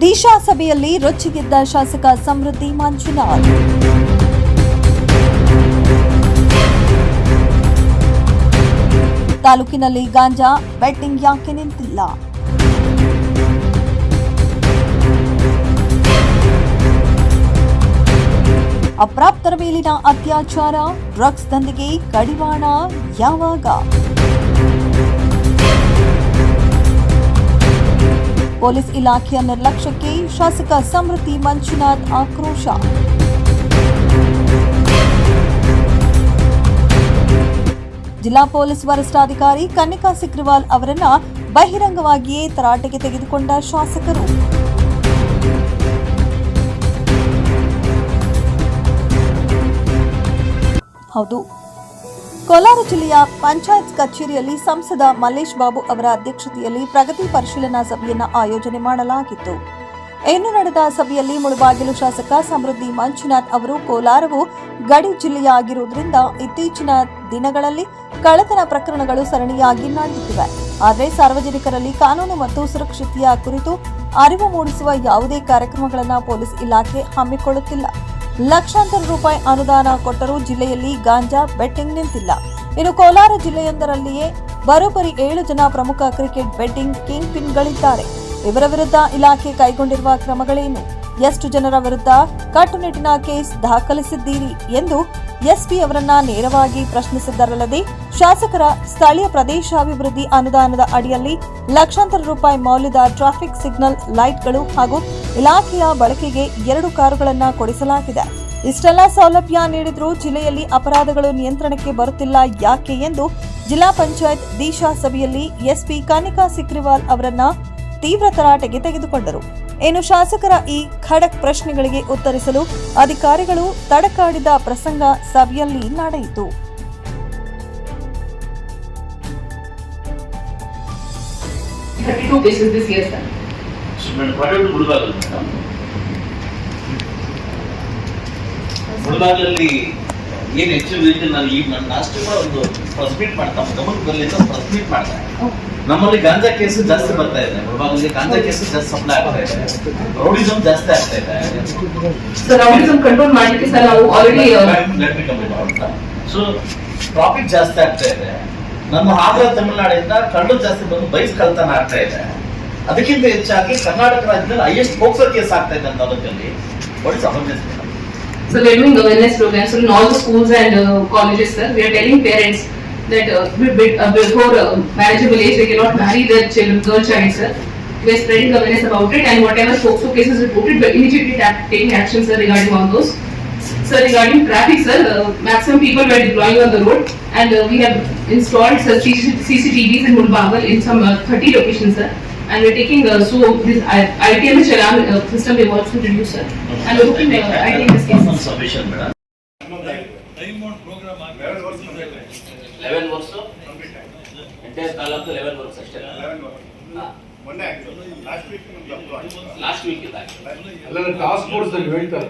ದಿಶಾ ಸಭೆಯಲ್ಲಿ ರೊಚ್ಚಿಗೆದ್ದ ಶಾಸಕ ಸಮೃದ್ಧಿ ಮಂಜುನಾಥ್. ತಾಲೂಕಿನಲ್ಲಿ ಗಾಂಜಾ ಬೆಟ್ಟಿಂಗ್ ಯಾಕೆ ನಿಂತಿಲ್ಲ? ಅಪ್ರಾಪ್ತರ ಮೇಲಿನ ಅತ್ಯಾಚಾರ, ಡ್ರಗ್ಸ್ ದಂಧೆಗೆ ಕಡಿವಾಣ ಯಾವಾಗ? ಪೊಲೀಸ್ ಇಲಾಖೆಯ ನಿರ್ಲಕ್ಷ್ಯಕ್ಕೆ ಶಾಸಕ ಸಮೃದ್ಧಿ ಮಂಜುನಾಥ್ ಆಕ್ರೋಶ. ಜಿಲ್ಲಾ ಪೊಲೀಸ್ ವರಿಷ್ಠಾಧಿಕಾರಿ ಕನ್ನಿಕಾ ಸಿಕ್ರಿವಾಲ್ ಅವರನ್ನ ಬಹಿರಂಗವಾಗಿಯೇ ತರಾಟೆಗೆ ತೆಗೆದುಕೊಂಡ ಶಾಸಕರು. ಹೌದು, ಕೋಲಾರ ಜಿಲ್ಲೆಯ ಪಂಚಾಯತ್ ಕಚೇರಿಯಲ್ಲಿ ಸಂಸದ ಮಲ್ಲೇಶ್ ಬಾಬು ಅವರ ಅಧ್ಯಕ್ಷತೆಯಲ್ಲಿ ಪ್ರಗತಿ ಪರಿಶೀಲನಾ ಸಭೆಯನ್ನು ಆಯೋಜನೆ ಮಾಡಲಾಗಿತ್ತು. ಇನ್ನು ನಡೆದ ಸಭೆಯಲ್ಲಿ ಮುಳಬಾಗಿಲು ಶಾಸಕ ಸಮೃದ್ಧಿ ಮಂಜುನಾಥ್ ಅವರು ಕೋಲಾರವು ಗಡಿ ಜಿಲ್ಲೆಯಾಗಿರುವುದರಿಂದ ಇತ್ತೀಚಿನ ದಿನಗಳಲ್ಲಿ ಕಳ್ಳತನ ಪ್ರಕರಣಗಳು ಸರಣಿಯಾಗಿ ನಡೆಯುತ್ತಿವೆ. ಆದರೆ ಸಾರ್ವಜನಿಕರಲ್ಲಿ ಕಾನೂನು ಮತ್ತು ಸುರಕ್ಷತೆಯ ಕುರಿತು ಅರಿವು ಮೂಡಿಸುವ ಯಾವುದೇ ಕಾರ್ಯಕ್ರಮಗಳನ್ನು ಪೊಲೀಸ್ ಇಲಾಖೆ ಹಮ್ಮಿಕೊಳ್ಳುತ್ತಿಲ್ಲ. ಲಕ್ಷಾಂತರ ರೂಪಾಯಿ ಅನುದಾನ ಕೊಟ್ಟರೂ ಜಿಲ್ಲೆಯಲ್ಲಿ ಗಾಂಜಾ ಬೆಟ್ಟಿಂಗ್ ನಿಂತಿಲ್ಲ. ಇನ್ನು ಕೋಲಾರ ಜಿಲ್ಲೆಯೊಂದರಲ್ಲಿಯೇ ಬರೋಬ್ಬರಿ 7 ಜನ ಪ್ರಮುಖ ಕ್ರಿಕೆಟ್ ಬೆಟ್ಟಿಂಗ್ ಕಿಂಗ್ ಪಿನ್ಗಳಿದ್ದಾರೆ. ಇವರ ವಿರುದ್ಧ ಇಲಾಖೆ ಕೈಗೊಂಡಿರುವ ಕ್ರಮಗಳೇನು? ಎಷ್ಟು ಜನರ ವಿರುದ್ಧ ಕಟ್ಟುನಿಟ್ಟಿನ ಕೇಸ್ ದಾಖಲಿಸಿದ್ದೀರಿ ಎಂದು ಎಸ್ಪಿ ಅವರನ್ನ ನೇರವಾಗಿ ಪ್ರಶ್ನಿಸಿದ್ದರಲ್ಲದೆ ಶಾಸಕರ ಸ್ಥಳೀಯ ಪ್ರದೇಶಾಭಿವೃದ್ಧಿ ಅನುದಾನದ ಅಡಿಯಲ್ಲಿ ಲಕ್ಷಾಂತರ ರೂಪಾಯಿ ಮೌಲ್ಯದ ಟ್ರಾಫಿಕ್ ಸಿಗ್ನಲ್ ಲೈಟ್ಗಳು ಹಾಗೂ ಇಲಾಖೆಯ ಬಳಕೆಗೆ 2 ಕಾರುಗಳನ್ನು ಕೊಡಿಸಲಾಗಿದೆ. ಇಷ್ಟೆಲ್ಲ ಸೌಲಭ್ಯ ನೀಡಿದ್ರೂ ಜಿಲ್ಲೆಯಲ್ಲಿ ಅಪರಾಧಗಳು ನಿಯಂತ್ರಣಕ್ಕೆ ಬರುತ್ತಿಲ್ಲ ಯಾಕೆ ಎಂದು ಜಿಲ್ಲಾ ಪಂಚಾಯತ್ ದಿಶಾ ಸಭೆಯಲ್ಲಿ ಎಸ್ಪಿ ಕನ್ನಿಕಾ ಸಿಕ್ರಿವಾಲ್ ಅವರನ್ನ ತೀವ್ರ ತರಾಟೆಗೆ ತೆಗೆದುಕೊಂಡರು. ಇನ್ನು ಶಾಸಕರ ಈ ಖಡಕ್ ಪ್ರಶ್ನೆಗಳಿಗೆ ಉತ್ತರಿಸಲು ಅಧಿಕಾರಿಗಳು ತಡಕಾಡಿದ ಪ್ರಸಂಗ ಸಭೆಯಲ್ಲಿ ನಡೆಯಿತು. ಮುಳಬಾಗಿಲಲ್ಲಿ ಏನು ಹೆಚ್ಚು ರೀತಿ ನಾನು ಈಗ ನನ್ನ ಲಾಸ್ಟ್ ಒಂದು ಪ್ರೆಸ್ ಮೀಟ್ ಮಾಡ್ತಾ ಗಮನದಲ್ಲಿ ಪ್ರೆಸ್ ಮೀಟ್ ಮಾಡ್ತಾ ನಮ್ಮಲ್ಲಿ ಗಾಂಜಾ ಕೇಸು ಜಾಸ್ತಿ ಬರ್ತಾ ಇದೆ. ಮುಳಬಾಗಿಲಿಗೆ ಗಾಂಜಾ ಕೇಸು ಜಾಸ್ತಿ ಸಪ್ಲೈ ಆಗ್ತಾ ಇದೆ. ರೌಡಿಸಮ್ ಜಾಸ್ತಿ ಆಗ್ತಾ ಇದೆ. ಸರ್ ರೌಡಿಸಮ್ ಕಂಟ್ರೋಲ್ ಮಾಡಲಿಕ್ಕೆ ಸರ್ ನಾವು ಆಲ್ರೆಡಿ ಸೊ ಟ್ರಾಫಿಕ್ ಜಾಸ್ತಿ ಆಗ್ತಾ ಇದೆ. ನಮ್ಮ ಆಂಧ್ರ ತಮಿಳುನಾಡಿಂದ ಕಳ್ಳು ಜಾಸ್ತಿ ಬಂದು ಬೈಕ್ ಕಳ್ತನ ಆಗ್ತಾ ಇದೆ. ಅದಕ್ಕಿಂತ ಹೆಚ್ಚಾಗಿ ಕರ್ನಾಟಕ ರಾಜ್ಯದಲ್ಲಿ ಹೈಯೆಸ್ಟ್ ಪೋಕ್ಸೋ ಕೇಸ್ ಆಗ್ತಾ ಇದೆ ಅಂತ ಅದರಲ್ಲಿ what is awareness? So we are doing awareness programs in all the schools and colleges, sir. We are telling parents that before marriageable age they cannot marry their girl child, sir. We are spreading awareness about it, and whatever POCSO cases reported, we are immediately taking action, sir, regarding all those. Sir, regarding traffic, sir, maximum people were deploying on the road, and we have installed CCTVs in Mulbagal in some 30 locations, sir. And we are taking so this ITMS alarm system we want to introduce, sir. And we are looking at ITMS cases. Sufficient, madam. Time on program 11 works. Entire taluk 11 works ಅಷ್ಟೇ. 11 works. ಮೊನ್ನೆ last week ಇದೆ. ಎಲ್ಲ task force ಅಲ್ಲಿ ಹೇಳ್ತಾರೆ.